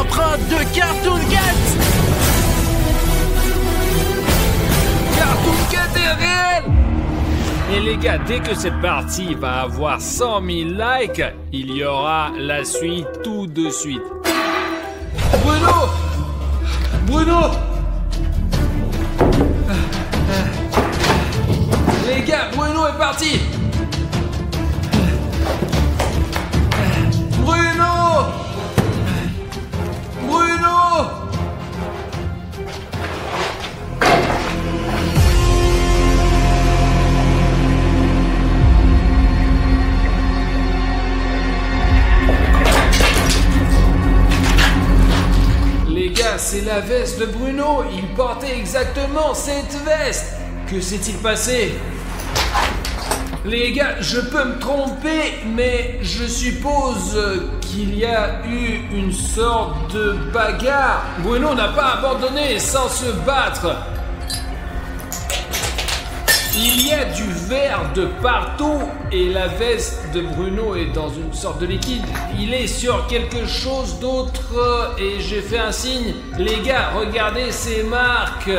d'empreintes de Cartoon Cat. Cartoon Cat est réel. Et les gars, dès que cette partie va avoir 100 000 likes, il y aura la suite tout de suite. Bruno! Bruno! Les gars, Bruno est parti! Bruno! Bruno! Les gars, c'est la veste de Bruno. Il portait exactement cette veste. Que s'est-il passé? Les gars, je peux me tromper, mais je suppose qu'il y a eu une sorte de bagarre. Bruno n'a pas abandonné sans se battre. Il y a du verre de partout et la veste de Bruno est dans une sorte de liquide. Il est sur quelque chose d'autre et j'ai fait un signe. Les gars, regardez ces marques.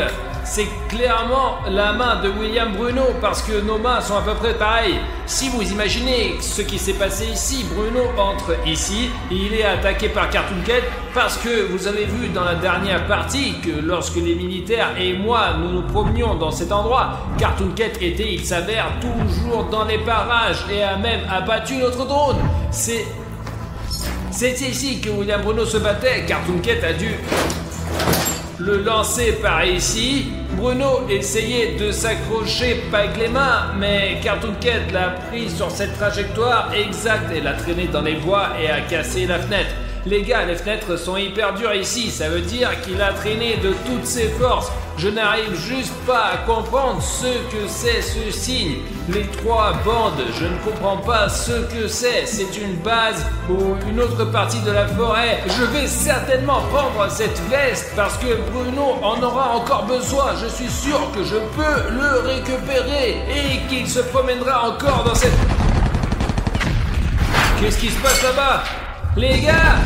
C'est clairement la main de William Bruno parce que nos mains sont à peu près pareilles. Si vous imaginez ce qui s'est passé ici, Bruno entre ici, il est attaqué par Cartoon Cat parce que vous avez vu dans la dernière partie que lorsque les militaires et moi nous nous promenions dans cet endroit, Cartoon Cat était, il s'avère, toujours dans les parages et a même abattu notre drone. C'est ici que William Bruno se battait. Cartoon Cat a dû le lancer par ici. Bruno essayait de s'accrocher pas avec les mains, mais Cartoon Cat l'a pris sur cette trajectoire exacte et l'a traîné dans les bois et a cassé la fenêtre. Les gars, les fenêtres sont hyper dures ici, ça veut dire qu'il a traîné de toutes ses forces. Je n'arrive juste pas à comprendre ce que c'est ce signe. Les trois bandes, je ne comprends pas ce que c'est. C'est une base ou une autre partie de la forêt. Je vais certainement prendre cette veste parce que Bruno en aura encore besoin. Je suis sûr que je peux le récupérer et qu'il se promènera encore dans cette... Qu'est-ce qui se passe là-bas? Les gars!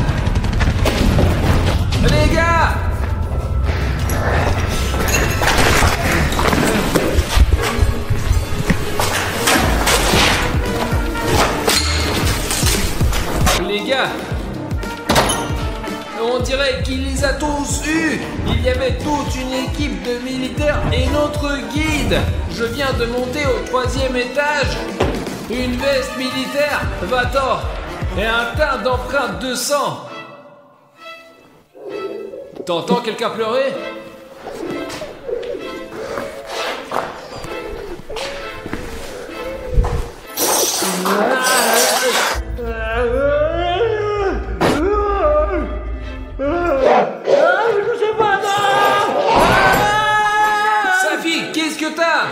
Les gars! Les gars, on dirait qu'il les a tous eus. Il y avait toute une équipe de militaires et notre guide. Je viens de monter au 3e étage. Une veste militaire, va-t'en, et un tas d'empreintes de sang. T'entends quelqu'un pleurer? Safi, qu'est-ce que t'as?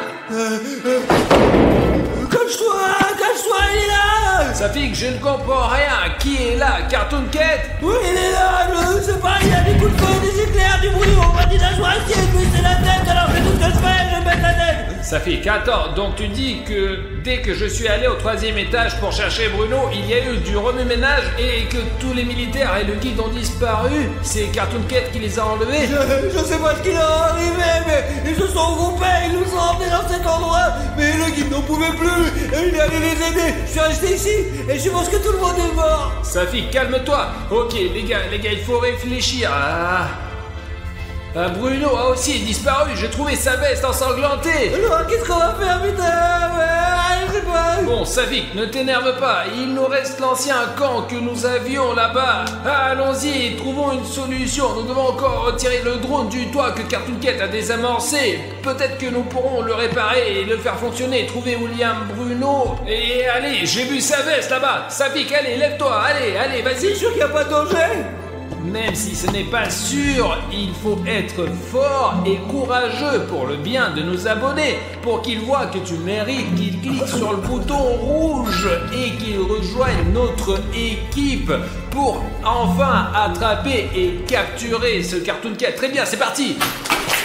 Cache-toi, il est là! Safi, je ne comprends rien. Qui est là? Cartoon Cat? Oui, il est là, je sais pas, il y a des coups de feu, des éclairs, du bruit, on m'a dit d'asseoir ici, et puis c'est la tête, alors fais tout ce que je fais, je mets la tête! Safi, attends, donc tu dis que dès que je suis allé au 3e étage pour chercher Bruno, il y a eu du remue-ménage et que tous les militaires et le guide ont disparu? C'est Cartoon Cat qui les a enlevés? Je sais pas ce qui leur est arrivé, mais ils se sont regroupés, ils nous ont emmenés dans cet endroit, mais le guide n'en pouvait plus, et il est allé les aider, je suis resté ici, et je pense que tout le monde est mort! Safi, calme-toi. Ok, les gars, il faut réfléchir. Bruno a aussi disparu, j'ai trouvé sa veste ensanglantée. Alors, qu'est-ce qu'on va faire, putain? Je sais pas. Bon, Savik, ne t'énerve pas, il nous reste l'ancien camp que nous avions là-bas. Allons-y, trouvons une solution. Nous devons encore retirer le drone du toit que Cartoon Cat a désamorcé. Peut-être que nous pourrons le réparer et le faire fonctionner. Trouver William Bruno. Et allez, j'ai vu sa veste là-bas. Savik, allez, lève-toi, allez, vas-y. C'est sûr qu'il n'y a pas de danger? Même si ce n'est pas sûr, il faut être fort et courageux pour le bien de nos abonnés, pour qu'ils voient que tu mérites, qu'ils cliquent sur le bouton rouge et qu'ils rejoignent notre équipe pour enfin attraper et capturer ce Cartoon Cat. Très bien, c'est parti!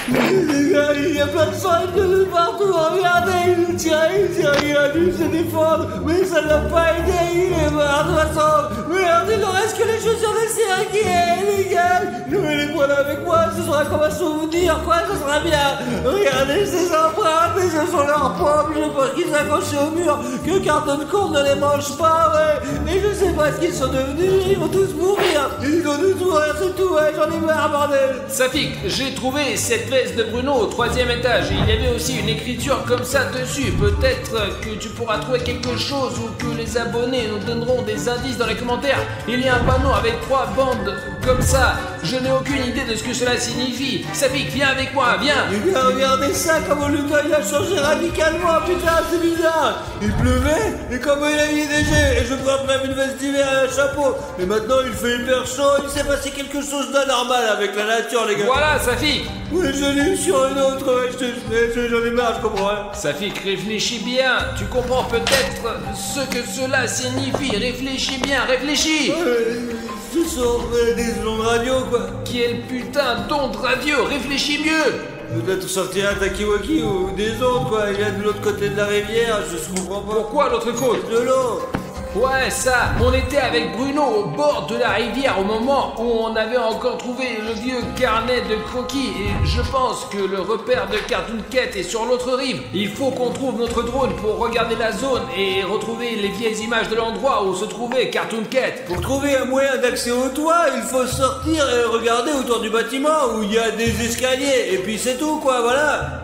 Les gars, il y a plein de sang de partout, regardez, il a dû se défendre, mais ça l'a pas aidé, il est mort de toute façon. Merde, il ne reste que les chaussures de Sergei, les gars. Je vais les prendre avec moi, ce sera comme un souvenir, quoi, ce sera bien. Regardez ces empreintes, mais ce sont leurs pommes, je pense qu'ils s'accrochaient au mur, que Carton Court ne les mange pas, ouais. Mais je sais pas ce qu'ils sont devenus, ils vont tous mourir. Ils vont tous mourir, c'est tout, ouais, j'en ai marre, bordel. Safik, j'ai trouvé cette veste de Bruno au 3e étage. Il y avait aussi une écriture comme ça dessus. Peut-être que tu pourras trouver quelque chose ou que les abonnés nous donneront des indices dans les commentaires. Il y a un panneau avec 3 bandes comme ça. Je n'ai aucune idée de ce que cela signifie. Safik, viens avec moi, viens. Les gars, regardez ça, comment le gars il a changé radicalement, putain, c'est bizarre. Il pleuvait, et comment il a mis des jets, et je porte même une veste d'hiver et un chapeau. Mais maintenant il fait hyper chaud, il s'est passé quelque chose d'anormal avec la nature, les gars. Voilà, Safik. Oui, je l'ai eu sur une autre, ouais, j'en ai marre, je comprends. Hein. Safik, réfléchis bien. Tu comprends peut-être ce que cela signifie. Réfléchis bien, réfléchis. Ce sont des ondes radio, quoi. Quel putain d'onde radio. Réfléchis mieux. Peut-être sortir un Takiwaki ou des ondes, quoi. Il y a de l'autre côté de la rivière, je comprends pas. Pourquoi l'autre côte? De l'eau. Ouais, ça, on était avec Bruno au bord de la rivière au moment où on avait encore trouvé le vieux carnet de croquis et je pense que le repère de Cartoon Cat est sur l'autre rive. Il faut qu'on trouve notre drone pour regarder la zone et retrouver les vieilles images de l'endroit où se trouvait Cartoon Cat. Pour trouver un moyen d'accès au toit, il faut sortir et regarder autour du bâtiment où il y a des escaliers et puis c'est tout, quoi, voilà.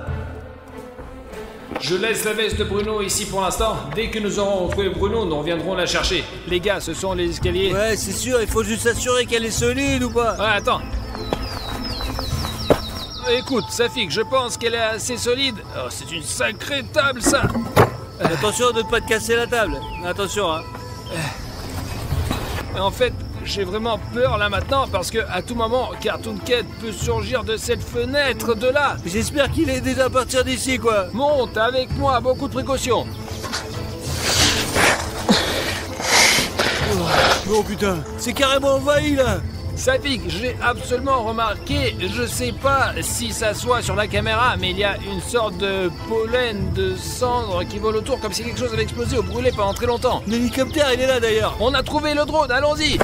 Je laisse la veste de Bruno ici pour l'instant. Dès que nous aurons retrouvé Bruno, nous reviendrons la chercher. Les gars, ce sont les escaliers. Ouais, c'est sûr, il faut juste s'assurer qu'elle est solide ou pas. Ouais, attends. Écoute, Safik, je pense qu'elle est assez solide. Oh, c'est une sacrée table, ça. Attention de ne pas te casser la table. Attention, hein. En fait, j'ai vraiment peur là maintenant parce que à tout moment, Cartoon Cat peut surgir de cette fenêtre de là. J'espère qu'il est déjà parti d'ici, quoi. Monte avec moi, beaucoup de précautions. Oh putain, c'est carrément envahi là. Safik, j'ai absolument remarqué, je sais pas si ça soit sur la caméra, mais il y a une sorte de pollen, de cendre qui vole autour comme si quelque chose avait explosé ou brûlé pendant très longtemps. L'hélicoptère, il est là d'ailleurs. On a trouvé le drone, allons-y.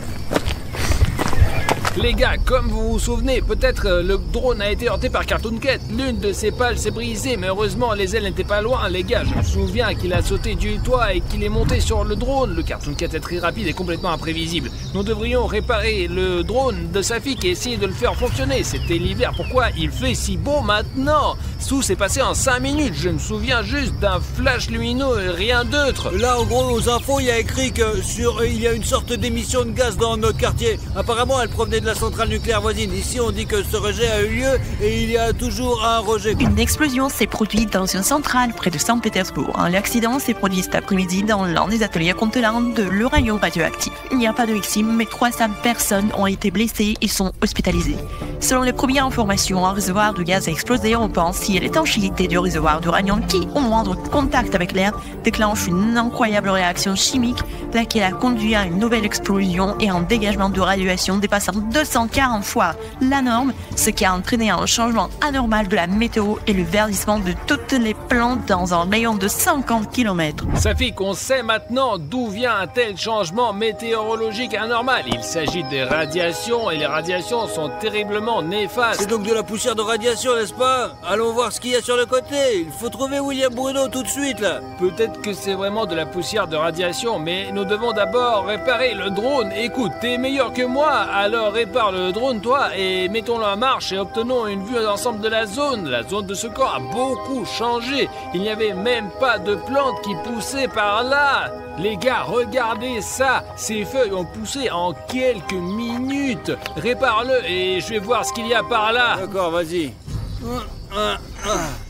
Les gars, comme vous vous souvenez, peut-être le drone a été heurté par Cartoon Cat. L'une de ses pales s'est brisée, mais heureusement les ailes n'étaient pas loin. Les gars, je me souviens qu'il a sauté du toit et qu'il est monté sur le drone. Le Cartoon Cat est très rapide et complètement imprévisible. Nous devrions réparer le drone de Safik et essayer de le faire fonctionner. C'était l'hiver, pourquoi il fait si beau maintenant? Tout s'est passé en 5 minutes, je me souviens juste d'un flash lumineux et rien d'autre. Là, en gros, aux infos, il y a écrit que il y a une sorte d'émission de gaz dans notre quartier. Apparemment, elle provenait de la centrale nucléaire voisine. Ici, on dit que ce rejet a eu lieu et il y a toujours un rejet. Une explosion s'est produite dans une centrale près de Saint-Pétersbourg. L'accident s'est produit cet après-midi dans l'un des ateliers contenant de l'uranium radioactif. Il n'y a pas de victimes, mais 300 personnes ont été blessées et sont hospitalisées. Selon les premières informations, un réservoir de gaz a explosé. On pense si l'étanchéité du réservoir d'uranium qui, au moindre contact avec l'air, déclenche une incroyable réaction chimique, laquelle a conduit à une nouvelle explosion et un dégagement de radiation dépassant 240 fois la norme, ce qui a entraîné un changement anormal de la météo et le verdissement de toutes les plantes dans un rayon de 50 km. Safik, on sait maintenant d'où vient un tel changement météorologique anormal. Il s'agit des radiations et les radiations sont terriblement néfastes. C'est donc de la poussière de radiation, n'est-ce pas? Allons voir ce qu'il y a sur le côté. Il faut trouver William Bruno tout de suite, là. Peut-être que c'est vraiment de la poussière de radiation, mais nous devons d'abord réparer le drone. Écoute, t'es meilleur que moi, alors répare le drone, toi, et mettons-le en marche et obtenons une vue d'ensemble de la zone. La zone de ce corps a beaucoup changé. Il n'y avait même pas de plantes qui poussaient par là. Les gars, regardez ça. Ces feuilles ont poussé en quelques minutes. Répare-le et je vais voir ce qu'il y a par là. D'accord, vas-y.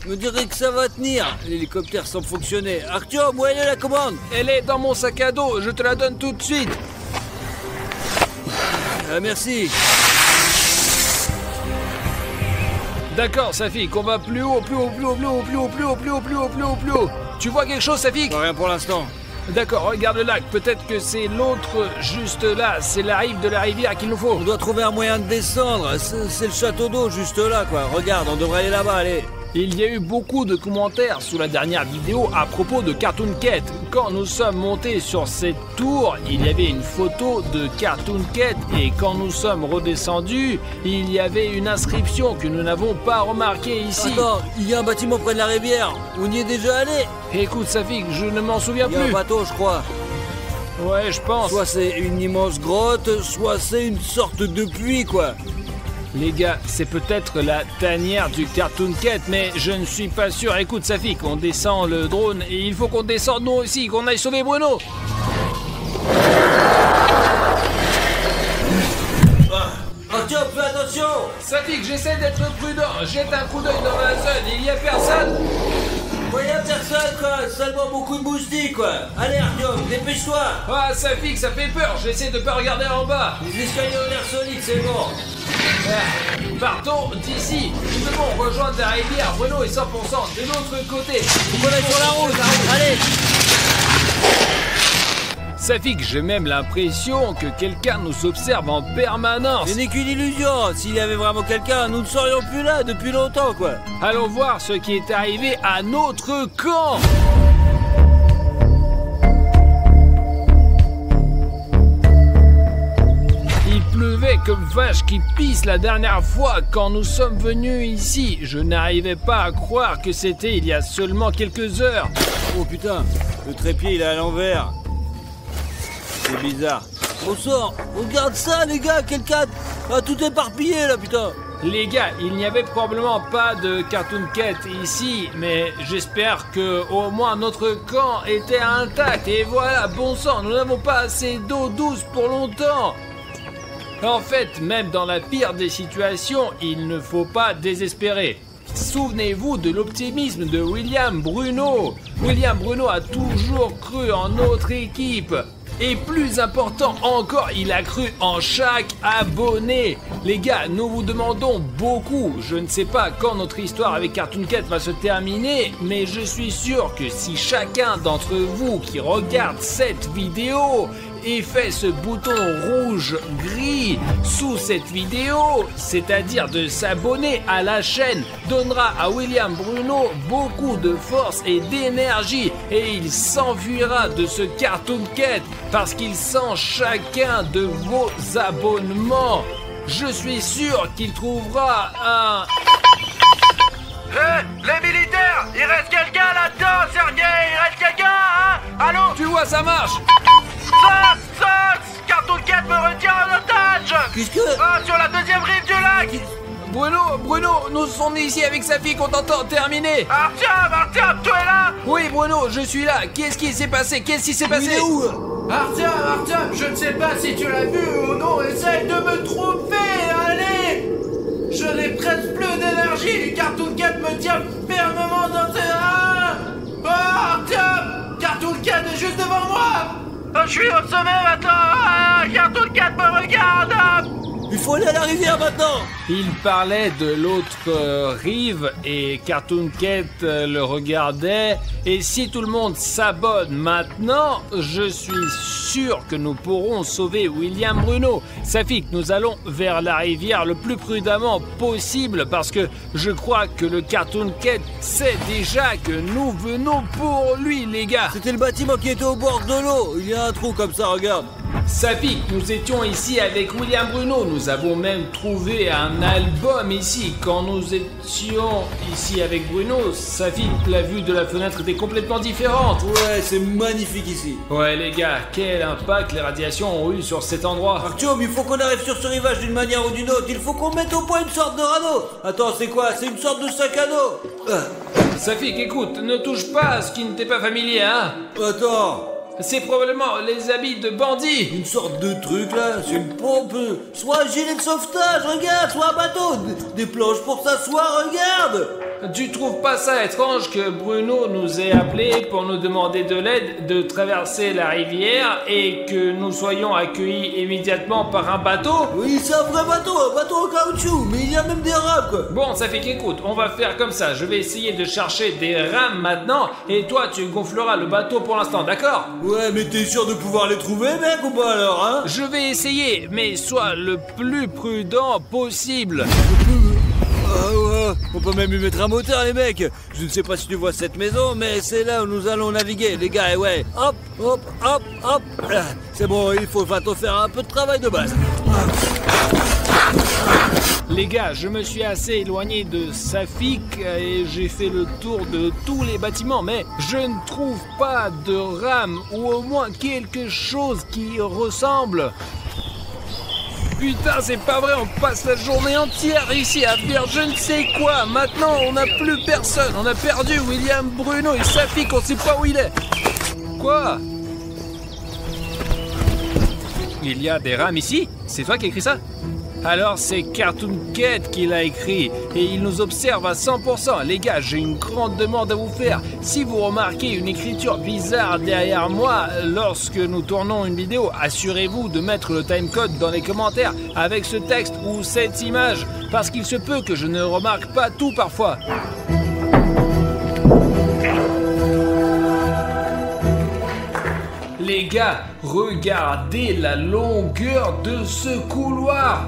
Me dirais que ça va tenir. L'hélicoptère semble fonctionner. Arthur, où elle est la commande? Elle est dans mon sac à dos, je te la donne tout de suite. Merci. D'accord, Safik, on va plus haut, plus haut, plus haut, plus haut, plus haut, plus haut, plus haut, plus haut, plus haut, plus haut. Tu vois quelque chose, Safik? Rien pour l'instant. D'accord, regarde le lac, peut-être que c'est l'autre juste là, c'est la rive de la rivière qu'il nous faut. On doit trouver un moyen de descendre, c'est le château d'eau juste là quoi. Regarde, on devrait aller là-bas, allez. Il y a eu beaucoup de commentaires sous la dernière vidéo à propos de Cartoon Cat. Quand nous sommes montés sur cette tour, il y avait une photo de Cartoon Cat et quand nous sommes redescendus, il y avait une inscription que nous n'avons pas remarquée ici. Attends, il y a un bâtiment près de la rivière, on y est déjà allé. Écoute Safik, je ne m'en souviens Il y a plus. un bateau je crois. Ouais, je pense. Soit c'est une immense grotte, soit c'est une sorte de puits quoi. Les gars, c'est peut-être la tanière du Cartoon Cat, mais je ne suis pas sûr. Écoute Safik, on descend le drone et il faut qu'on descende nous aussi, qu'on aille sauver Bruno. Arthur, fais attention. Safik, j'essaie d'être prudent. Jette un coup d'œil dans la zone, il y a personne. Il y a personne quoi, seulement beaucoup de moustiques quoi. Allez Arthur, dépêche-toi. Ah Safik, ça fait peur, j'essaie de pas regarder en bas. Les escaliers ont l'air solides, c'est bon. Partons d'ici. Nous devons rejoindre la rivière. Bruno est 100% de l'autre côté. On est sur la route, allez. Safik, j'ai même l'impression que quelqu'un nous observe en permanence. Ce n'est qu'une illusion, s'il y avait vraiment quelqu'un, nous ne serions plus là depuis longtemps quoi. Allons voir ce qui est arrivé à notre camp. Il pleuvait comme vache qui pisse la dernière fois quand nous sommes venus ici. Je n'arrivais pas à croire que c'était il y a seulement quelques heures. Oh putain, le trépied il est à l'envers. C'est bizarre. Au sort, regarde ça les gars, quelqu'un a tout éparpillé là putain. Les gars, il n'y avait probablement pas de Cartoon Cat ici, mais j'espère que au moins notre camp était intact. Et voilà, bon sang, nous n'avons pas assez d'eau douce pour longtemps. En fait, même dans la pire des situations, il ne faut pas désespérer. Souvenez-vous de l'optimisme de William Bruno. William Bruno a toujours cru en notre équipe. Et plus important encore, il a cru en chaque abonné. Les gars, nous vous demandons beaucoup. Je ne sais pas quand notre histoire avec Cartoon Cat va se terminer, mais je suis sûr que si chacun d'entre vous qui regarde cette vidéo et fait ce bouton rouge-gris sous cette vidéo, c'est-à-dire de s'abonner à la chaîne, donnera à William Bruno beaucoup de force et d'énergie et il s'enfuira de ce Cartoon Cat parce qu'il sent chacun de vos abonnements. Je suis sûr qu'il trouvera un... Les militaires! Il reste quelqu'un là-dedans, Sergei! Il reste quelqu'un, hein? Allô? Tu vois, ça marche! Cartoon Cat me retient en otage! Qu'est-ce que... Ah, sur la deuxième rive du lac! Bruno, nous sommes ici avec sa fille qu'on t'entend terminer. Artyom, tu es là? Oui, Bruno, je suis là. Qu'est-ce qui s'est passé? Il est où? Artyom, je ne sais pas si tu l'as vu ou non, essaye de me tromper, allez! Je n'ai presque plus d'énergie, Cartoon Cat me tient fermement dans ses reins! Oh, Artyom! Cartoon Cat est juste devant moi! Oh, je suis au sommet maintenant! Cartoon Cat me regarde! Il faut aller à la rivière maintenant. Il parlait de l'autre rive et Cartoon Cat le regardait. Et si tout le monde s'abonne maintenant, je suis sûr que nous pourrons sauver William Bruno. Safik, nous allons vers la rivière le plus prudemment possible parce que je crois que le Cartoon Cat sait déjà que nous venons pour lui, les gars. C'était le bâtiment qui était au bord de l'eau. Il y a un trou comme ça, regarde. Safik, nous étions ici avec William Bruno. Nous avons même trouvé un album ici. Quand nous étions ici avec Bruno, Safik, la vue de la fenêtre était complètement différente. Ouais, c'est magnifique ici. Ouais les gars, quel impact les radiations ont eu sur cet endroit. Artyom, il faut qu'on arrive sur ce rivage d'une manière ou d'une autre. Il faut qu'on mette au point une sorte de radeau. Attends, c'est quoi? C'est une sorte de sac à dos. Safik, écoute, ne touche pas à ce qui ne t'est pas familier, hein. Attends. C'est probablement les habits de bandits. Une sorte de truc là, c'est une pompe. Soit un gilet de sauvetage, regarde, soit un bateau. Des planches pour s'asseoir, regarde. Tu trouves pas ça étrange que Bruno nous ait appelés pour nous demander de l'aide de traverser la rivière et que nous soyons accueillis immédiatement par un bateau? Oui, c'est un vrai bateau, un bateau en caoutchouc, mais il y a même des rames, quoi. Bon, ça fait qu'écoute, on va faire comme ça. Je vais essayer de chercher des rames maintenant et toi, tu gonfleras le bateau pour l'instant, d'accord? Ouais, mais t'es sûr de pouvoir les trouver, mec, ou pas alors, hein? Je vais essayer, mais sois le plus prudent possible. Ah ouais, on peut même y mettre un moteur, les mecs. Je ne sais pas si tu vois cette maison, mais c'est là où nous allons naviguer, les gars, et ouais. Hop, hop, hop, hop. C'est bon, il faut bientôt faire un peu de travail de base. Les gars, je me suis assez éloigné de Safik et j'ai fait le tour de tous les bâtiments, mais je ne trouve pas de rame ou au moins quelque chose qui ressemble. Putain, c'est pas vrai, on passe la journée entière ici à faire je ne sais quoi. Maintenant, on n'a plus personne. On a perdu William, Bruno et Safik, on sait pas où il est. Quoi? Il y a des rames ici? C'est toi qui as écrit ça? Alors c'est Cartoon Cat qui l'a écrit et il nous observe à 100%. Les gars, j'ai une grande demande à vous faire. Si vous remarquez une écriture bizarre derrière moi lorsque nous tournons une vidéo, assurez-vous de mettre le timecode dans les commentaires avec ce texte ou cette image, parce qu'il se peut que je ne remarque pas tout parfois. Les gars, regardez la longueur de ce couloir.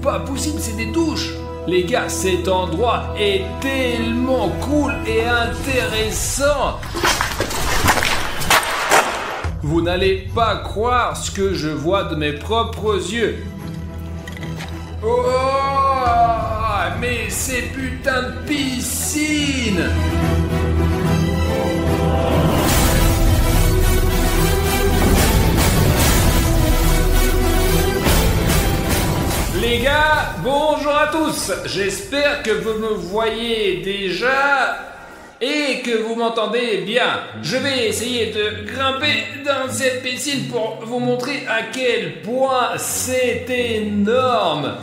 Pas possible, c'est des douches. Les gars, cet endroit est tellement cool et intéressant. Vous n'allez pas croire ce que je vois de mes propres yeux. Oh, mais c'est putain de piscine. Les gars, bonjour à tous. J'espère que vous me voyez déjà et que vous m'entendez bien. Je vais essayer de grimper dans cette piscine pour vous montrer à quel point c'est énorme.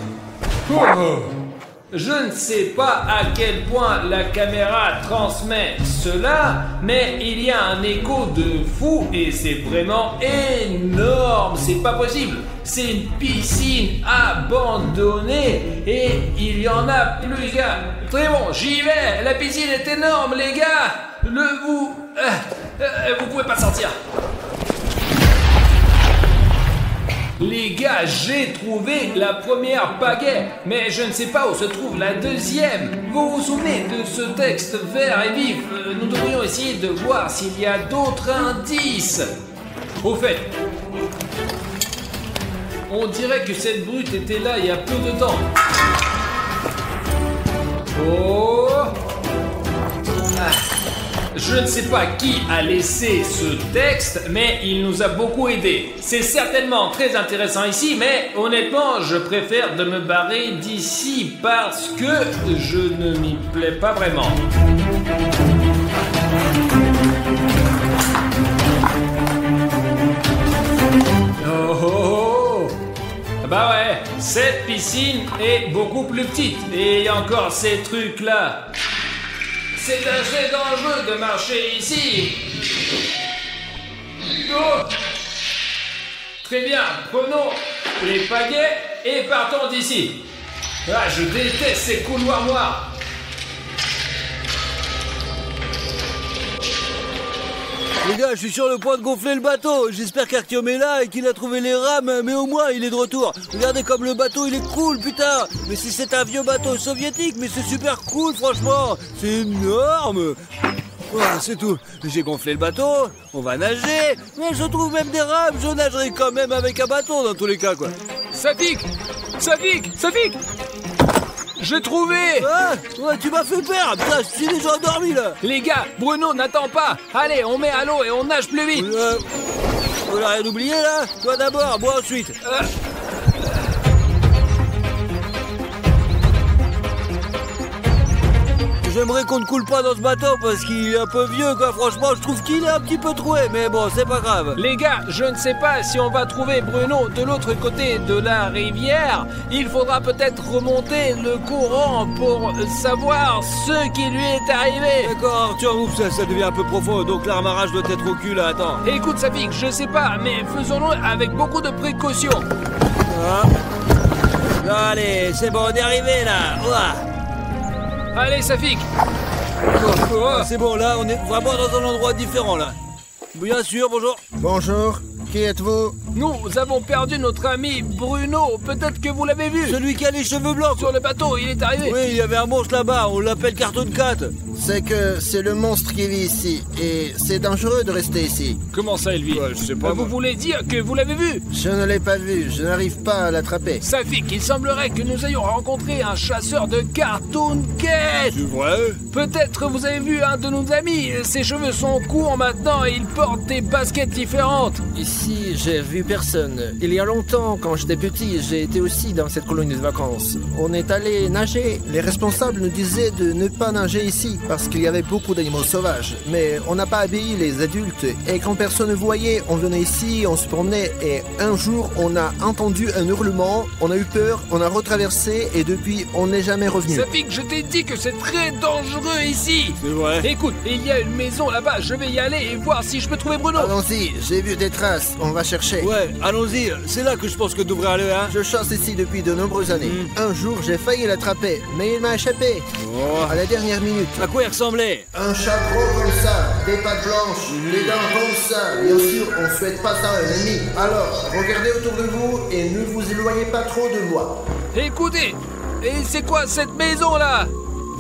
Je ne sais pas à quel point la caméra transmet cela, mais il y a un écho de fou et c'est vraiment énorme, c'est pas possible. C'est une piscine abandonnée et il y en a plus, gars. Très bon, j'y vais, la piscine est énorme, les gars. Vous pouvez pas sortir. Les gars, j'ai trouvé la première pagaie, mais je ne sais pas où se trouve la deuxième. Vous vous souvenez de ce texte vert et vif? Nous devrions essayer de voir s'il y a d'autres indices. Au fait, on dirait que cette brute était là il y a peu de temps. Oh! Je ne sais pas qui a laissé ce texte, mais il nous a beaucoup aidé. C'est certainement très intéressant ici, mais honnêtement, je préfère de me barrer d'ici parce que je ne m'y plais pas vraiment. Oh! Bah ouais, cette piscine est beaucoup plus petite. Et il y a encore ces trucs-là. C'est assez dangereux de marcher ici. Oh. Très bien, prenons les pagaies et partons d'ici. Ah, je déteste ces couloirs noirs. Les gars, je suis sur le point de gonfler le bateau. J'espère qu'Artyom est là et qu'il a trouvé les rames, mais au moins il est de retour. Regardez comme le bateau il est cool, putain. Mais si c'est un vieux bateau soviétique, mais c'est super cool, franchement. C'est énorme. Voilà, c'est tout. J'ai gonflé le bateau, on va nager. Mais je trouve même des rames, je nagerai quand même avec un bateau dans tous les cas, quoi. Safik! Safik! Safik! J'ai trouvé! Ah, ouais, tu m'as fait peur. Putain, je suis déjà endormi là. Les gars, Bruno n'attend pas. Allez, on met à l'eau et on nage plus vite. On a rien oublié là? Toi d'abord, moi ensuite. J'aimerais qu'on ne coule pas dans ce bateau parce qu'il est un peu vieux, quoi. Franchement, je trouve qu'il est un petit peu troué, mais bon, c'est pas grave. Les gars, je ne sais pas si on va trouver Bruno de l'autre côté de la rivière. Il faudra peut-être remonter le courant pour savoir ce qui lui est arrivé. D'accord, Arthur, ouf, ça devient un peu profond, donc l'amarrage doit être au cul, là, attends. Écoute, Safik, je sais pas, mais faisons-le avec beaucoup de précautions. Ah. Allez, c'est bon, on est arrivé, là. Ouah. Allez, Safik. C'est bon, là, on est vraiment dans un endroit différent, là. Bien sûr, bonjour. Bonjour, qui êtes-vous? Nous avons perdu notre ami Bruno. Peut-être que vous l'avez vu. Celui qui a les cheveux blancs. Sur le bateau, il est arrivé. Oui, il y avait un monstre là-bas, on l'appelle Cartoon Cat. C'est que c'est le monstre qui vit ici, et c'est dangereux de rester ici. Comment ça, il vit? Ouais, je sais pas. Vous voulez dire que vous l'avez vu? Je ne l'ai pas vu, je n'arrive pas à l'attraper. Safik, il semblerait que nous ayons rencontré un chasseur de Cartoon Cat. C'est vrai? Peut-être vous avez vu un de nos amis. Ses cheveux sont courts maintenant et il porte des baskets différentes. Ici, j'ai vu personne. Il y a longtemps, quand j'étais petit, j'ai été aussi dans cette colonie de vacances. On est allé nager. Les responsables nous disaient de ne pas nager ici, parce qu'il y avait beaucoup d'animaux sauvages. Mais on n'a pas obéi les adultes. Et quand personne ne voyait, on venait ici, on se promenait. Et un jour, on a entendu un hurlement, on a eu peur, on a retraversé, et depuis, on n'est jamais revenu. Safik, je t'ai dit que c'est très dangereux ici. C'est vrai. Écoute, il y a une maison là-bas, je vais y aller et voir si je peux trouver Bruno. Allons-y, j'ai vu des traces, on va chercher. Ouais, allons-y, c'est là que je pense que devrait aller, hein. Je chasse ici depuis de nombreuses années. Un jour, j'ai failli l'attraper, mais il m'a échappé. Oh. À la dernière minute. À quoi il ressemblait? Un chat gros comme ça, des pattes blanches, des dents comme ça. Bien sûr, on souhaite pas ça à un ennemi. Alors, regardez autour de vous et ne vous éloignez pas trop de moi. Écoutez, et c'est quoi cette maison là?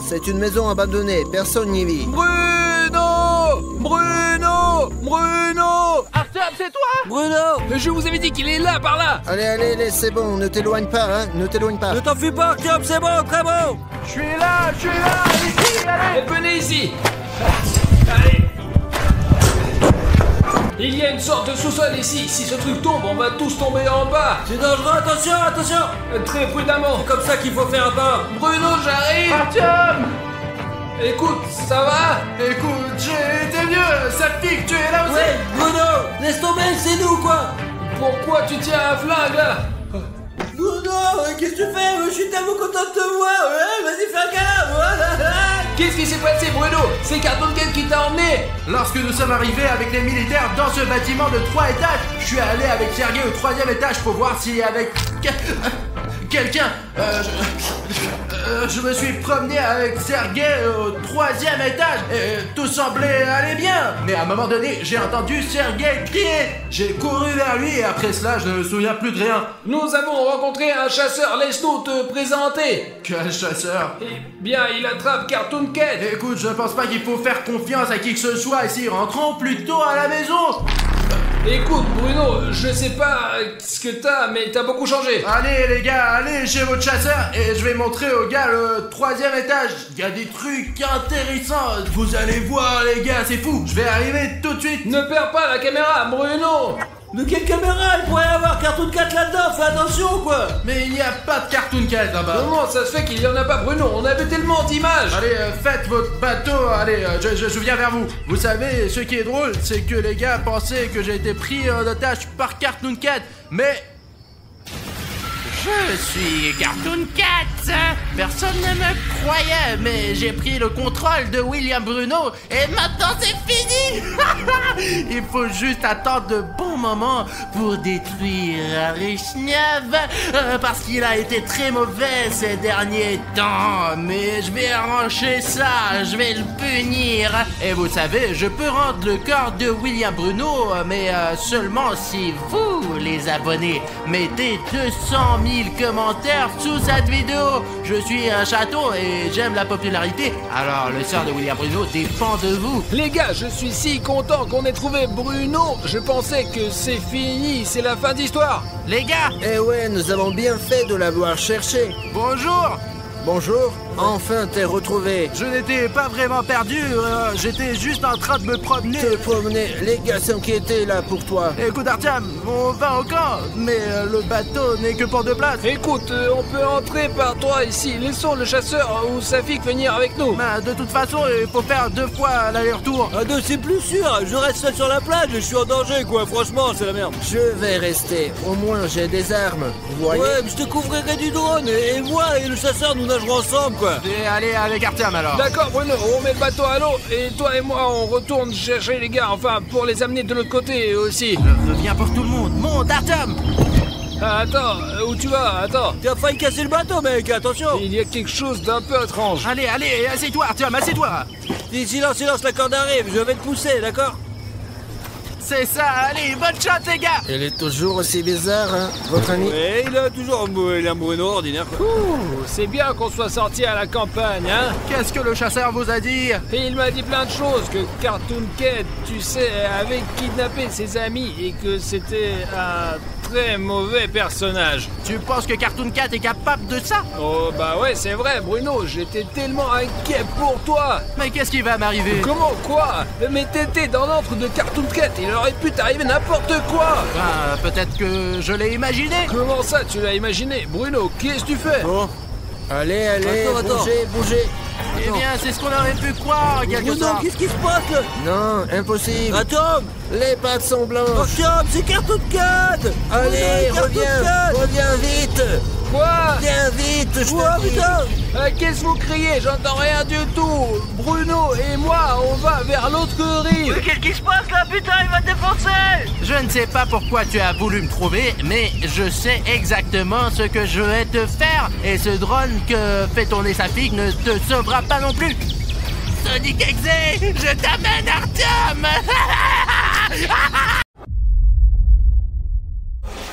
C'est une maison abandonnée, personne n'y vit. Bruno! Bruno! Bruno! Arthur, c'est toi? Bruno! Je vous avais dit qu'il est là, par là! Allez, allez, allez, c'est bon, ne t'éloigne pas, hein, ne t'éloigne pas. Ne t'enfuis pas, Artyom, c'est bon, très bon! Je suis là, ici, allez. Venez ici! Allez! Il y a une sorte de sous-sol ici. Si ce truc tombe, on va tous tomber en bas. C'est dangereux, attention, attention! Très prudemment. Comme ça qu'il faut faire un pas. Bruno, j'arrive. Artyom! Écoute, ça va? Écoute, j'ai été vieux, Safik, tu es là aussi? Ouais, Bruno! Laisse tomber, c'est nous, quoi! Pourquoi tu tiens un flingue là? Bruno, qu'est-ce que tu fais? Je suis tellement content de te voir! Ouais, vas-y, fais un câlin! Qu'est-ce qui s'est passé, Bruno? C'est Cartoon Cat qui t'a emmené. Lorsque nous sommes arrivés avec les militaires dans ce bâtiment de 3 étages, je suis allé avec Sergei au 3e étage pour voir s'il y avait quelqu'un. Je me suis promené avec Sergei au 3e étage et tout semblait aller bien. Mais à un moment donné, j'ai entendu Sergei crier. J'ai couru vers lui et après cela, je ne me souviens plus de rien. Nous avons rencontré un chasseur. Laisse-nous te présenter. Quel chasseur? Eh bien, il attrape Cartoon Cat. Écoute, je pense pas qu'il faut faire confiance à qui que ce soit ici. Rentrons plutôt à la maison. Écoute, Bruno, je sais pas ce que t'as, mais t'as beaucoup changé. Allez les gars, allez chez votre chasseur et je vais montrer aux gars le 3e étage. Il y a des trucs intéressants. Vous allez voir les gars, c'est fou. Je vais arriver tout de suite. Ne perds pas la caméra, Bruno. De quelle caméra? Il pourrait y avoir Cartoon Cat là-dedans, fais attention, quoi! Mais il n'y a pas de Cartoon Cat là-bas. Comment ça se fait qu'il y en a pas, Bruno? On avait tellement d'images. Allez, faites votre bateau, allez, je viens vers vous. Vous savez, ce qui est drôle, c'est que les gars pensaient que j'ai été pris en otage par Cartoon Cat, mais... Je suis Cartoon Cat. Personne ne me croyait, mais j'ai pris le contrôle de William Bruno et maintenant c'est fini. Il faut juste attendre de bons moments pour détruire Richnev parce qu'il a été très mauvais ces derniers temps. Mais je vais arranger ça, je vais le punir. Et vous savez, je peux rendre le corps de William Bruno, mais seulement si vous, les abonnés, mettez 200 000 commentaires sous cette vidéo. Je suis un chaton et j'aime la popularité, alors le sort de William Bruno dépend de vous. Les gars, je suis si content qu'on ait trouvé Bruno. Je pensais que c'est fini, c'est la fin d'histoire. Les gars, Eh ouais, nous avons bien fait de l'avoir cherché. bonjour. Bonjour, Enfin t'es retrouvé. Je n'étais pas vraiment perdu, j'étais juste en train de me promener. Te promener, les gars s'inquiétaient là pour toi. Écoute Artyom, on va au camp, mais le bateau n'est que pour 2 places. Écoute, on peut entrer par toi ici. Laissons le chasseur ou Safik venir avec nous. Bah, de toute façon, il faut faire 2 fois l'aller-retour. À 2, c'est plus sûr. Je reste seul sur la plage, je suis en danger, quoi. Franchement, c'est la merde. Je vais rester, au moins j'ai des armes, vous voyez. Ouais, mais je te couvrirai du drone, et moi et le chasseur, nous nagerons ensemble, quoi. Je vais aller avec Artyom alors. D'accord Bruno, on met le bateau à l'eau et toi et moi on retourne chercher les gars, enfin pour les amener de l'autre côté aussi. Je viens pour tout le monde. Monte Artyom. Ah, attends, où tu vas? Attends. T'as failli casser le bateau, mec, attention. Il y a quelque chose d'un peu étrange. Allez, assieds-toi Artyom, assieds-toi. Dis, silence, la corde arrive, je vais te pousser, d'accord? C'est ça, allez, bonne chance les gars. Il est toujours aussi bizarre, hein, votre ami. Ouais, il a toujours un Bruno ordinaire, quoi. Ouh, c'est bien qu'on soit sorti à la campagne, hein? Qu'est-ce que le chasseur vous a dit? Et il m'a dit plein de choses, que Cartoon Cat, tu sais, avait kidnappé ses amis et que c'était un très mauvais personnage. Tu penses que Cartoon Cat est capable de ça? Oh bah ouais, c'est vrai Bruno, j'étais tellement inquiet pour toi. Mais qu'est-ce qui va m'arriver? Comment quoi? Mais t'étais dans l'antre de Cartoon Cat, il aurait pu t'arriver n'importe quoi. Ah, peut-être que je l'ai imaginé. Comment ça tu l'as imaginé? Bruno, qu'est-ce que tu fais? Bon, allez, Attends. bougez. Eh bien, c'est ce qu'on aurait pu croire, quelque Bruno, sorte. qu'est-ce qui se passe, là? Non, impossible. Attends. Les pattes sont blanches. Artyom, c'est Cartoon Cat. Allez, Bruno, Cartoon Cat. reviens vite. Quoi? Viens vite, je Oh, te dis. putain. Qu'est-ce que vous criez? J'entends rien du tout. Bruno et moi, on va vers l'autre rive. Mais qu'est-ce qui se passe, là? Putain, il va te défoncer. Je ne sais pas pourquoi tu as voulu me trouver, mais je sais exactement ce que je vais te faire. Et ce drone que fait tourner Safik ne te sauvera pas non plus. Sonic Exe, je t'amène Artyom.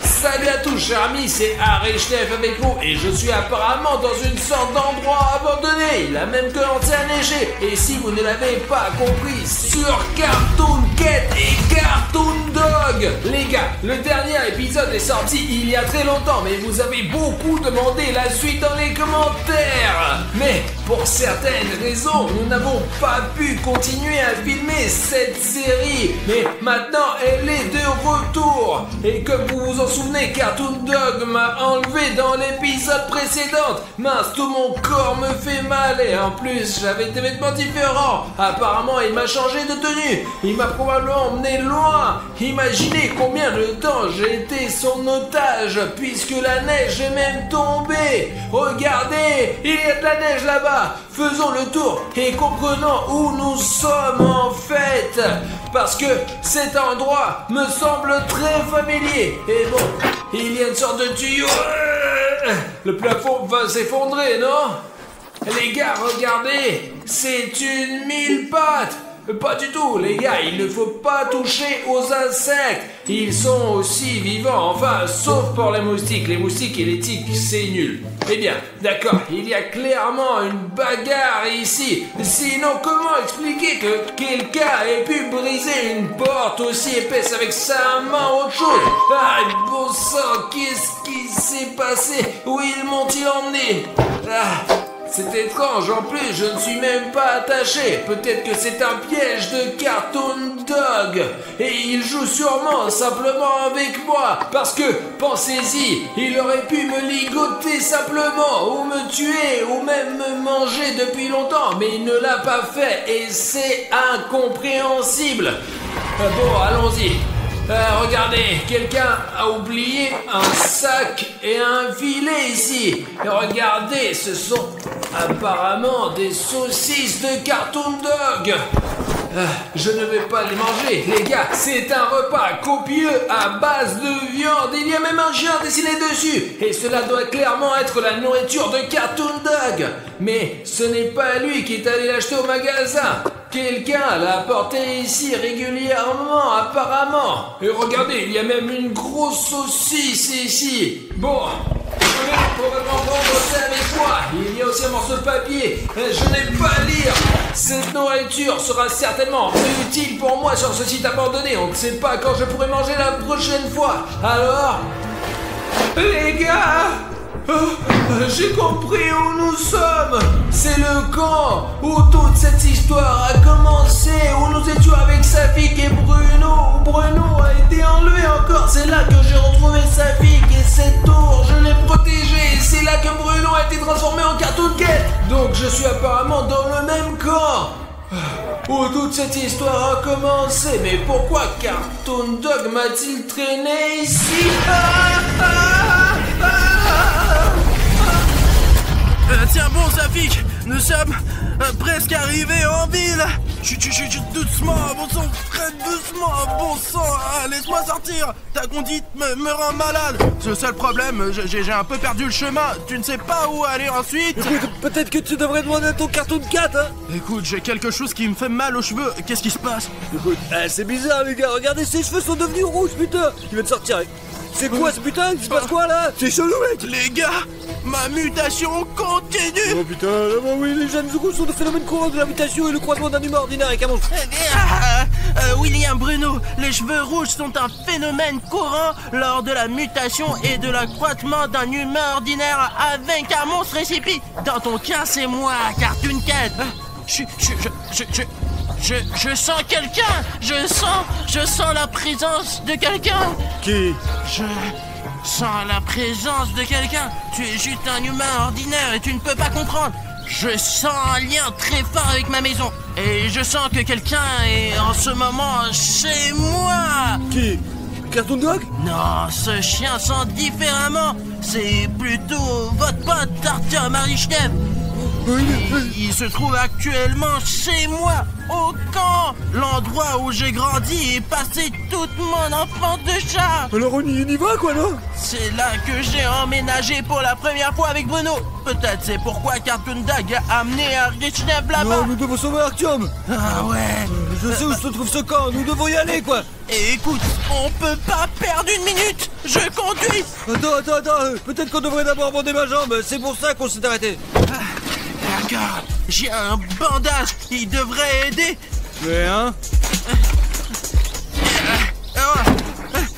Salut à tous chers amis, c'est Arishtef avec vous et je suis apparemment dans une sorte d'endroit abandonné. Il a même commencé à neiger et si vous ne l'avez pas compris, sur Cartoon Cat et Cartoon Dog. Les gars, le dernier épisode est sorti il y a très longtemps mais vous avez beaucoup demandé la suite dans les commentaires. Mais pour certaines raisons, nous n'avons pas pu continuer à filmer cette série. Mais maintenant, elle est de retour. Et comme vous vous en souvenez, Cartoon Dog m'a enlevé dans l'épisode précédent. Mince, tout mon corps me fait mal et en plus, j'avais des vêtements différents. Apparemment, il m'a changé de tenue. Il m'a probablement emmené loin. Imaginez combien de temps j'ai été son otage puisque la neige est même tombée. Regardez, il y a de la neige là-bas. Faisons le tour et comprenons où nous sommes en fait. Parce que cet endroit me semble très familier. Et bon, il y a une sorte de tuyau. Le plafond va s'effondrer, non? Les gars, regardez, c'est une 1000 pattes. Pas du tout, les gars, il ne faut pas toucher aux insectes. Ils sont aussi vivants, enfin, sauf pour les moustiques. Les moustiques et les tiques, c'est nul. Eh bien, d'accord, il y a clairement une bagarre ici. Sinon, comment expliquer que quelqu'un ait pu briser une porte aussi épaisse avec sa main ou autre chose? Ah, bon sang, qu'est-ce qui s'est passé? Où ils m'ont-ils emmené? Ah, c'est étrange, en plus je ne suis même pas attaché. Peut-être que c'est un piège de Cartoon Dog. Et il joue sûrement simplement avec moi. Parce que, pensez-y, il aurait pu me ligoter simplement, ou me tuer, ou même me manger depuis longtemps. Mais il ne l'a pas fait et c'est incompréhensible. Bon, allons-y. Regardez, quelqu'un a oublié un sac et un filet ici. Et regardez, ce sont apparemment des saucisses de Cartoon Dog. Je ne vais pas les manger, les gars. C'est un repas copieux à base de viande. Il y a même un chien dessiné dessus. Et cela doit clairement être la nourriture de Cartoon Dog. Mais ce n'est pas lui qui est allé l'acheter au magasin. Quelqu'un l'a apporté ici régulièrement, apparemment. Et regardez, il y a même une grosse saucisse ici. Bon, je vais probablement prendre ça avec moi. Il y a aussi un morceau de papier. Je n'ai pas à lire. Cette nourriture sera certainement utile pour moi sur ce site abandonné. On ne sait pas quand je pourrai manger la prochaine fois. Alors, les gars, J'ai compris où nous sommes. C'est le camp où toute cette histoire a commencé, où nous étions avec Safik et Bruno. Bruno a été enlevé encore. C'est là que j'ai retrouvé Safik et cette tour, je l'ai protégée. C'est là que Bruno a été transformé en Cartoon Cat. Donc je suis apparemment dans le même camp où toute cette histoire a commencé. Mais pourquoi Cartoon Dog m'a-t-il traîné ici? Tiens bon Safik, nous sommes presque arrivés en ville. Chut, doucement, bon sang, frère, doucement, bon sang, laisse-moi sortir. Ta conduite me rend malade. C'est le seul problème, j'ai un peu perdu le chemin. Tu ne sais pas où aller ensuite. Écoute, peut-être que tu devrais demander à ton Cartoon Cat, hein. Écoute, j'ai quelque chose qui me fait mal aux cheveux. Qu'est-ce qui se passe? Écoute, c'est bizarre les gars, regardez, ses cheveux sont devenus rouges, putain. Il va te sortir. C'est quoi ce putain? Il se passe quoi là? C'est chelou mec. Les gars, ma mutation continue. Oh putain, bah oui, les jeunes rouges sont de phénomènes courants de la mutation et le croisement d'un humain ordinaire avec un monstre. William Bruno, les cheveux rouges sont un phénomène courant lors de la mutation et de l'accroissement d'un humain ordinaire avec un monstre récipi. Dans ton cas, c'est moi, Cartoon Cat. Je sens quelqu'un. Je sens la présence de quelqu'un. Qui? Je sens la présence de quelqu'un. Tu es juste un humain ordinaire et tu ne peux pas comprendre. Je sens un lien très fort avec ma maison. Et je sens que quelqu'un est en ce moment chez moi. Qui? Cartoon Dog? Non, ce chien sent différemment. C'est plutôt votre pote Arthur Marichnev. Il se trouve actuellement chez moi, au camp, l'endroit où j'ai grandi et passé toute mon enfance de chat. Alors on y va quoi, non? C'est là que j'ai emménagé pour la première fois avec Bruno. Peut-être c'est pourquoi Cartoon Dog a amené Marichnev là-bas. Non, nous devons sauver Artyom. Ah ouais. Je sais où se trouve ce camp, nous devons y aller quoi. Et écoute, on peut pas perdre une minute. Je conduis. Attends, peut-être qu'on devrait d'abord bander ma jambe, c'est pour ça qu'on s'est arrêté. D'accord, j'ai un bandage, il devrait aider. Mais hein?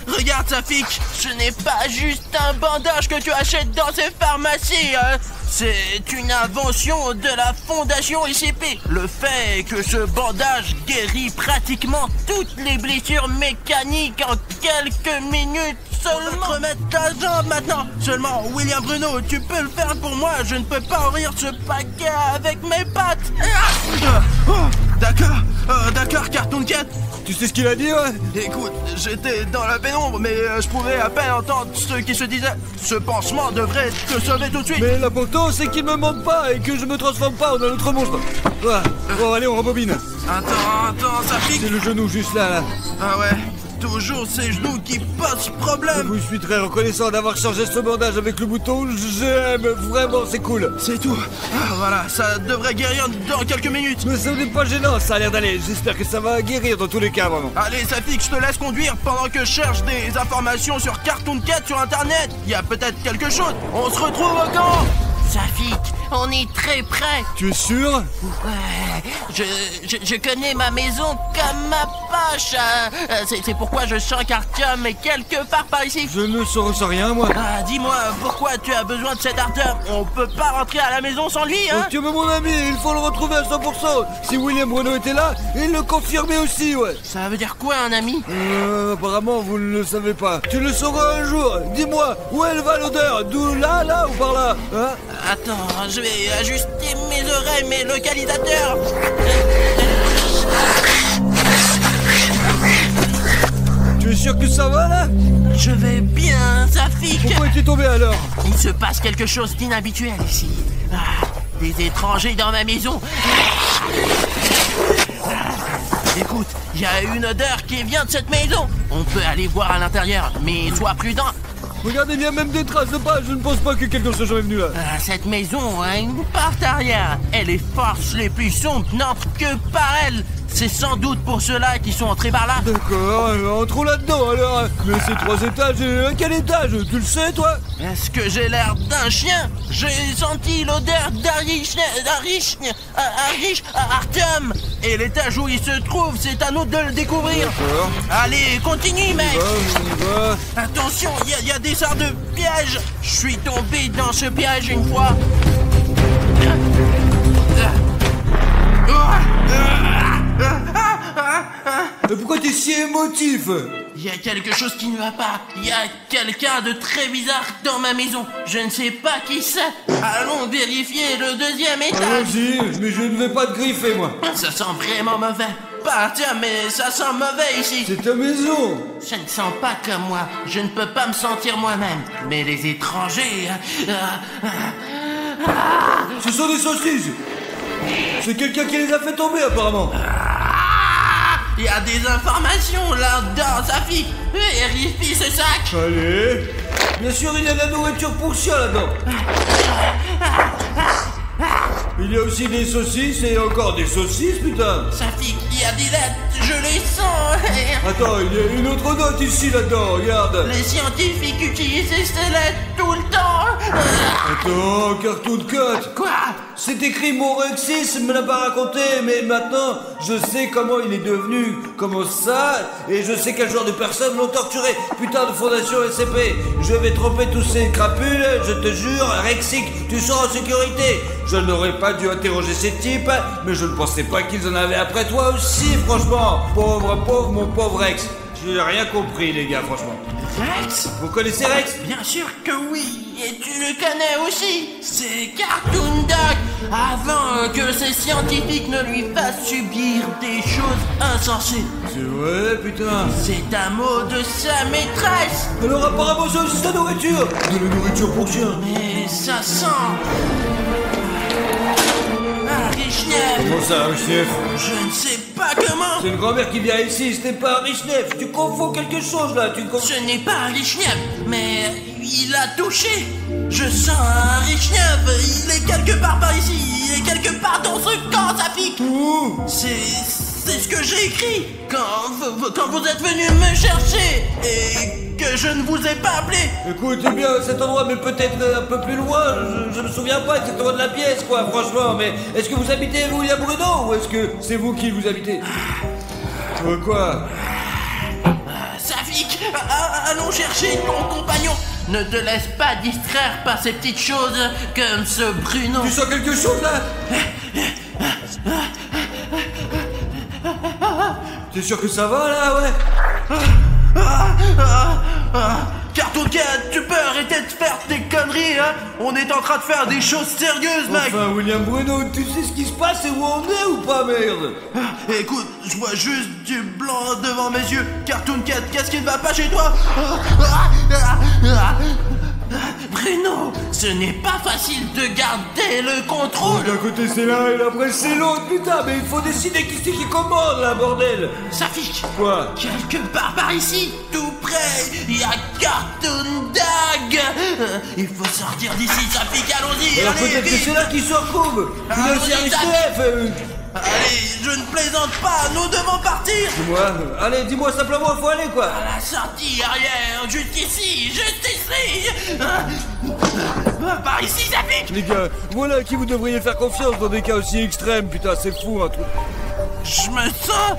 Regarde Safik, ce n'est pas juste un bandage que tu achètes dans ces pharmacies. C'est une invention de la fondation ICP. Le fait est que ce bandage guérit pratiquement toutes les blessures mécaniques en quelques minutes seulement. Remettre ta jambe maintenant. Seulement, William Bruno, tu peux le faire pour moi. Je ne peux pas ouvrir ce paquet avec mes pattes. D'accord, Cartoon Cat. Tu sais ce qu'il a dit, ouais? Écoute, j'étais dans la pénombre, mais je pouvais à peine entendre ce qui se disait. Ce pansement devrait te sauver tout de suite. Mais l'important, c'est qu'il me manque pas et que je me transforme pas en un autre monstre. Voilà. Bon, allez, on rembobine. Attends, ça pique. C'est le genou juste là. Ah ouais, toujours ces genoux qui posent problème. Je suis très reconnaissant d'avoir changé ce bandage avec le bouton. J'aime, vraiment, c'est cool. C'est tout. Ah, voilà, ça devrait guérir dans quelques minutes. Mais ça n'est pas gênant, ça a l'air d'aller. J'espère que ça va guérir dans tous les cas, vraiment. Allez, Safik, je te laisse conduire pendant que je cherche des informations sur Cartoon Cat sur internet. Il y a peut-être quelque chose. On se retrouve au camp. Safik, on est très près. Tu es sûr? Ouais, je connais ma maison comme ma poche. C'est pourquoi je sens qu'Artyom est quelque part par ici. Je ne saurais rien, moi. Ah, dis-moi, pourquoi tu as besoin de cet Artyom? On peut pas rentrer à la maison sans lui, hein? Artyom est mon ami, il faut le retrouver à 100%. Si William Bruno était là, il le confirmait aussi, ouais. Ça veut dire quoi, un ami? Apparemment, vous ne le savez pas. Tu le sauras un jour. Dis-moi, où elle va l'odeur? D'où là ou par là, hein? Attends, je vais ajuster mes oreilles, mes localisateurs. Tu es sûr que ça va là? Je vais bien, Safik. Pourquoi es-tu tombé alors? Il se passe quelque chose d'inhabituel ici. Des étrangers dans ma maison. Écoute, il y a une odeur qui vient de cette maison. On peut aller voir à l'intérieur, mais sois prudent. Regardez, il y a même des traces de pas. Je ne pense pas que quelqu'un soit jamais venu là. Cette maison a une porte arrière. Et les forces les plus sombres n'entrent que par elle. C'est sans doute pour ceux-là qui sont entrés par là. D'accord, entrons là-dedans alors. Mais ces 3 étages, à quel étage? Tu le sais, toi? Est-ce que j'ai l'air d'un chien? J'ai senti l'odeur Artyom. Et l'étage où il se trouve, c'est à nous de le découvrir. D'accord. Allez, continue, mec. On y va. Attention, il y a des sortes de pièges. Je suis tombé dans ce piège une fois. Mais pourquoi t'es si émotif? Il y a quelque chose qui ne va pas. Il y a quelqu'un de très bizarre dans ma maison. Je ne sais pas qui c'est. Allons vérifier le 2e étage. Allons-y, mais je ne vais pas te griffer, moi. Ça sent vraiment mauvais. Bah tiens, mais ça sent mauvais ici. C'est ta maison. Ça ne sent pas comme moi. Je ne peux pas me sentir moi-même. Mais les étrangers... Ce sont des saucisses. C'est quelqu'un qui les a fait tomber, apparemment. Il y a des informations là-dedans, Safi. Vérifie ce sac. Allez. Bien sûr, il y a de la nourriture pour chien là-dedans. Il y a aussi des saucisses et encore des saucisses, putain. Safi, il y a des lettres, je les sens. Attends, il y a une autre note ici là-dedans, regarde. Les scientifiques utilisent ces lettres tout le temps. Attends, Cartoon Cat. Quoi? C'est écrit Morexis, me l'a pas raconté, mais maintenant, je sais comment il est devenu, comment ça, et je sais quel genre de personnes l'ont torturé. Putain de fondation SCP, je vais tromper tous ces crapules, je te jure, Rexic, tu seras en sécurité. Je n'aurais pas dû interroger ces types, mais je ne pensais pas qu'ils en avaient après toi aussi, franchement. Pauvre, mon pauvre Rex. J'ai rien compris, les gars, franchement. Rex? Vous connaissez Rex? Bien sûr que oui, et tu le connais aussi. C'est Cartoon Dog. Avant que ces scientifiques ne lui fassent subir des choses insensées. C'est vrai, putain. C'est un mot de sa maîtresse. Alors apparemment, c'est aussi de la nourriture. De la nourriture pour chien. Mais ça sent... Richnev. Comment ça, Richnev? Je ne sais pas comment. C'est une grand-mère qui vient ici, ce n'est pas un Richnev. Tu confonds quelque chose là, Ce n'est pas un Richnev, mais il a touché. Je sens un Richnev. Il est quelque part par ici. Il est quelque part dans ce camp, Safi. Où? C'est ce que j'ai écrit quand vous êtes venu me chercher et que je ne vous ai pas appelé. Écoute, c'est bien cet endroit, mais peut-être un peu plus loin. Je me souviens pas exactement de la pièce, quoi, franchement. Mais est-ce que vous habitez, vous, il y a Bruno, ou est-ce que c'est vous qui vous habitez? Quoi? Safik, allons chercher ton compagnon. Ne te laisse pas distraire par ces petites choses comme ce Bruno. Tu sens quelque chose là? T'es sûr que ça va là, ouais? Cartoon Cat, tu peux arrêter de faire tes conneries, hein? On est en train de faire des choses sérieuses, mec. Enfin, William Bruno, tu sais ce qui se passe et où on est ou pas, merde? Écoute, je vois juste du blanc devant mes yeux. Cartoon Cat, qu'est-ce qui ne va pas chez toi? Bruno, ce n'est pas facile de garder le contrôle. D'un côté c'est l'un et après c'est l'autre, putain, mais il faut décider qui c'est qui commande là, bordel. Safik. Quoi? Quelque part par ici, tout près, il y a Cartoon Dog. Il faut sortir d'ici, Safik, allons-y. Alors allez, peut-être que vite. c'est là qu'il se retrouve. Il a aussi un Allons-y, chef. Allez, je ne plaisante pas, nous devons partir. Dis-moi simplement, il faut aller quoi. À la sortie arrière, juste ici. Par ici, Safik. Les gars, voilà à qui vous devriez faire confiance dans des cas aussi extrêmes, putain, c'est fou un truc. Je me sens...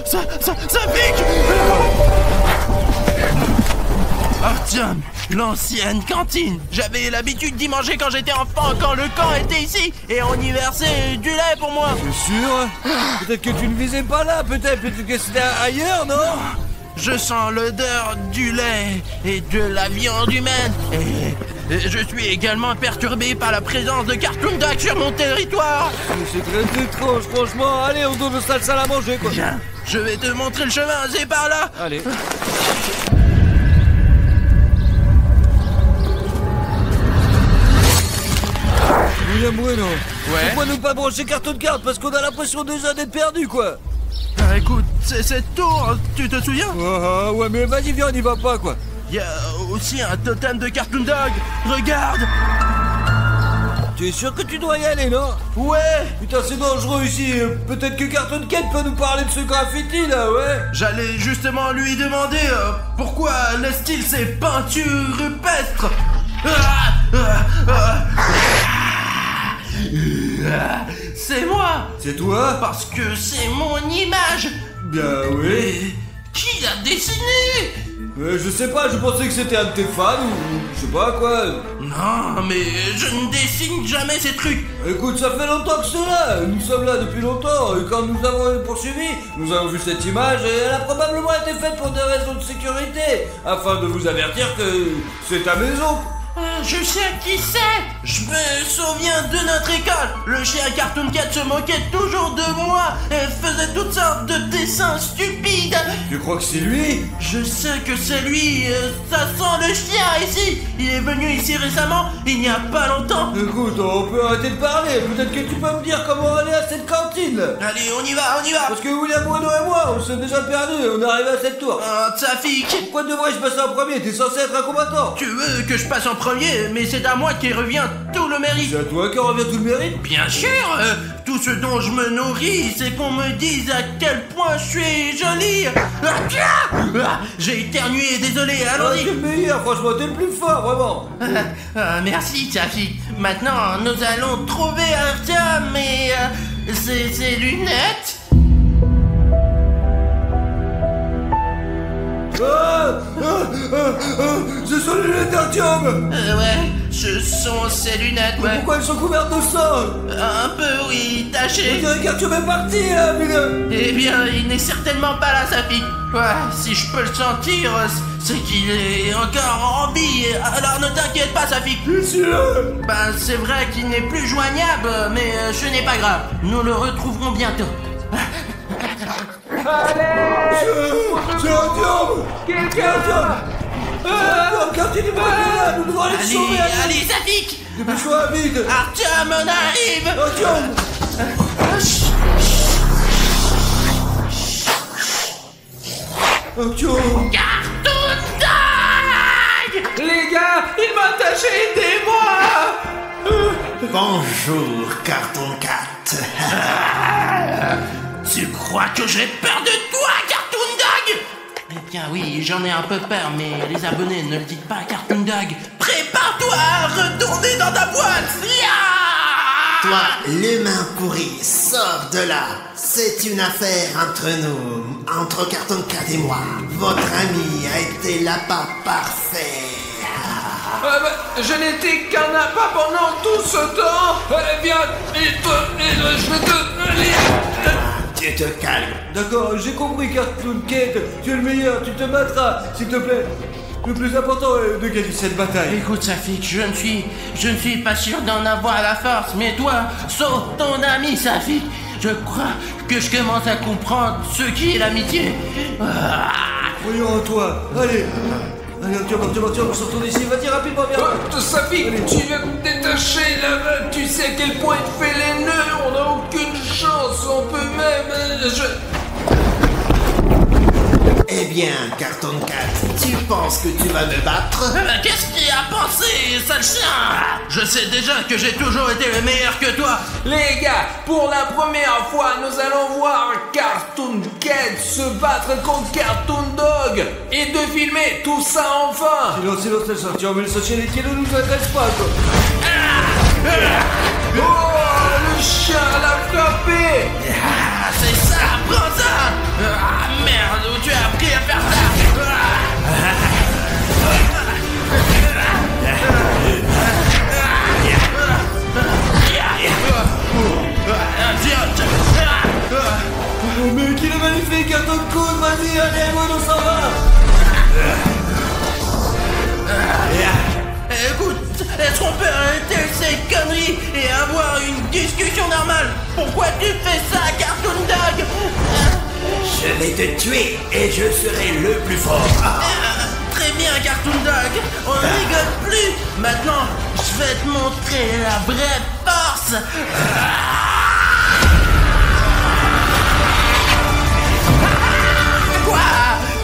Ça pique. Artyom, l'ancienne cantine. J'avais l'habitude d'y manger quand j'étais enfant, quand le camp était ici, et on y versait du lait pour moi. C'est sûr? Peut-être que tu ne visais pas là, peut-être que c'était ailleurs, non? Je sens l'odeur du lait et de la viande humaine. Et je suis également perturbé par la présence de Cartoon Dog sur mon territoire. C'est très étrange, franchement. Allez, on donne le sale à manger, quoi. Viens, je vais te montrer le chemin, c'est par là. Allez. William Bruno, pourquoi ne pas brancher Cartoon Card? Parce qu'on a l'impression déjà d'être perdu, quoi. Écoute, c'est cette tour, tu te souviens? Ouais, mais vas-y, viens, on n'y va pas, quoi. Il y a aussi un totem de Cartoon Dog. Regarde. Tu es sûr que tu dois y aller, non? Ouais. Putain, c'est dangereux ici. Peut-être que Cartoon Cat peut nous parler de ce graffiti, là, ouais. J'allais justement lui demander pourquoi le style c'est peinture rupestre. C'est moi. C'est toi? Parce que c'est mon image. Bien, oui. Mais qui l'a dessiné? Je sais pas, je pensais que c'était un de tes fans ou je sais pas quoi. Non, mais je ne dessine jamais ces trucs. Écoute, ça fait longtemps que c'est là. Nous sommes là depuis longtemps. Et quand nous avons poursuivi, nous avons vu cette image et elle a probablement été faite pour des raisons de sécurité, afin de vous avertir que c'est ta maison. Je sais qui c'est. Je me souviens de notre école. Le chien Cartoon Cat se moquait toujours de moi et faisait toutes sortes de dessins stupides. Tu crois que c'est lui? Je sais que c'est lui. Ça sent le chien ici. Il est venu ici récemment, il n'y a pas longtemps. Écoute, on peut arrêter de parler. Peut-être que tu peux me dire comment aller à cette cantine. Allez, on y va, on y va. Parce que William Bruno et moi, on s'est déjà perdus. On est arrivé à cette tour. Tafik. Pourquoi devrais-je passer en premier? T'es censé être un combattant. Tu veux que je passe en premier, mais c'est à moi qui revient tout le mérite. C'est à toi qui revient tout le mérite? Bien sûr. Tout ce dont je me nourris, c'est qu'on me dise à quel point je suis jolie. J'ai éternué, désolé, T'es allons-y. le meilleur, franchement, t'es le plus fort, vraiment. Merci, Tafik. Maintenant, nous allons trouver Artyom et ses lunettes. Ce sont les lunettes d'Artyom. Ouais, ce sont ses lunettes, Mais ouais. pourquoi elles sont couvertes de sang? Un peu, oui, Je taché. dirais qu'Artyom est parti, là, mais là. Eh bien, il n'est certainement pas là, Tafik. Ouais, si je peux le sentir, c'est qu'il est encore en vie. Alors ne t'inquiète pas, Tafik. Ben, c'est vrai qu'il n'est plus joignable, mais ce n'est pas grave. Nous le retrouverons bientôt. C'est Artyom. Artyom. Quand il est là, nous devons aller le sauver. Allez, Tafik. Dépêche-toi, vite. Artyom, on arrive. Artyom. Artyom. Cartoon Dog. Les gars, il m'a attaché, aidez-moi! Bonjour, Cartoon Cat. Tu crois que j'ai peur de toi, Cartoon Dog? Eh bien oui, j'en ai un peu peur, mais les abonnés, ne le dites pas à Cartoon Dog. Prépare-toi à retourner dans ta boîte. Toi, l'humain pourri, sors de là. C'est une affaire entre nous, entre Cartoon Cat et moi. Votre ami a été l'appât parfait. Je n'étais qu'un appât pendant tout ce temps! Viens, je vais te... Tu te calmes. D'accord, j'ai compris, Cartoon Cat. Tu es le meilleur, tu te battras, s'il te plaît. Le plus important est de gagner cette bataille. Écoute, Safik, je ne suis pas sûr d'en avoir la force, mais toi, sauve ton ami, Safik. Je crois que je commence à comprendre ce qui est l'amitié. Voyons en toi, allez. Allez, Artyom, on se retourne ici, vas-y rapidement, viens. Safi, tu viens de me détacher là, tu sais à quel point il fait les nœuds, on n'a aucune chance, on peut même... Eh bien, Cartoon Cat, tu penses que tu vas me battre? Qu'est-ce qu'il a pensé, sale chien? Je sais déjà que j'ai toujours été le meilleur que toi. Les gars, pour la première fois, nous allons voir Cartoon Cat se battre contre Cartoon Dog et de filmer tout ça enfin. Silence, laisse Artyom, mais le socialité ne nous agresse pas, quoi. Oh, le chien l'a frappé. C'est ça, prends ça. Merde, où tu as appris à faire ça? Oh mec, il est magnifique, Cartoon Cat, vas-y, allez, moi, on s'en va. Écoute, est-ce qu'on peut arrêter ces conneries et avoir une discussion normale? Pourquoi tu fais ça, Cartoon Dog? Je vais te tuer et je serai le plus fort. Très bien, Cartoon Dog, on ne rigole plus. Maintenant, je vais te montrer la vraie force. Quoi?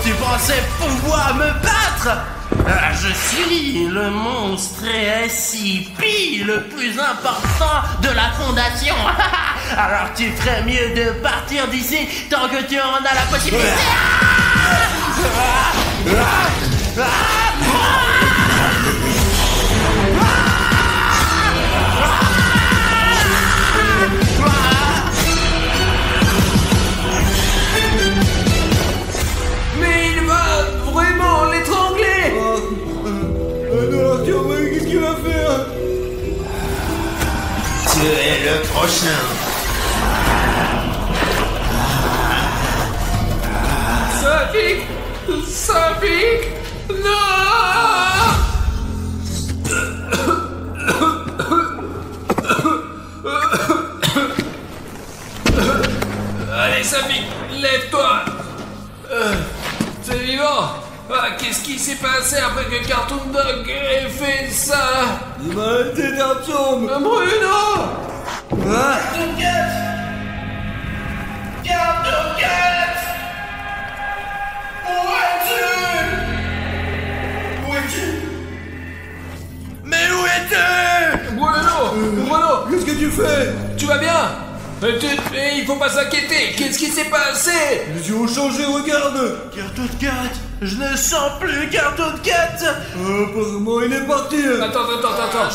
Tu pensais pouvoir me battre? Je suis le monstre SCP le plus important de la fondation. Alors tu ferais mieux de partir d'ici tant que tu en as la possibilité. Mais il va vraiment l'étrangler. Alors, qu'est-ce qu'il va faire? Tu es le prochain. Ça pique. Ça pique. Non. Allez, Safi, lève-toi. C'est vivant. Ah, qu'est-ce qui s'est passé après que Cartoon Dog ait fait ça? Il m'a arrêté d'Artyom. Bruno. Ah. Cartoon Cat! Où es-tu? Mais où es-tu? Bruno, Qu'est-ce que tu fais? tu vas bien? Il faut pas s'inquiéter. Qu'est-ce qui s'est passé? Les yeux ont changé, regarde. Cartoon Cat! Je ne sens plus Cartoon Cat! Apparemment, il est parti. Attends.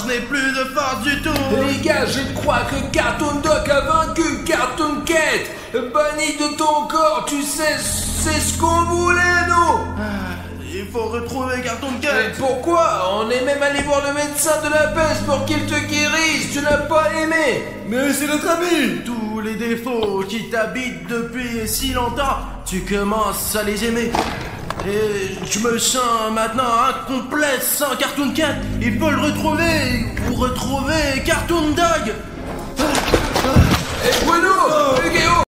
Je n'ai plus de force du tout! Les gars, je crois que Cartoon Dog a vaincu Cartoon Cat. Banni de ton corps, tu sais, c'est ce qu'on voulait, nous. Il faut retrouver Cartoon Mais Cat! pourquoi? On est même allé voir le médecin de la peste pour qu'il te guérisse. Tu n'as pas aimé. Mais c'est notre ami. Tous les défauts qui t'habitent depuis si longtemps, tu commences à les aimer. Et je me sens maintenant incomplet sans Cartoon Cat. Il faut le retrouver pour retrouver Cartoon Dog. Et Bruno, Hugo,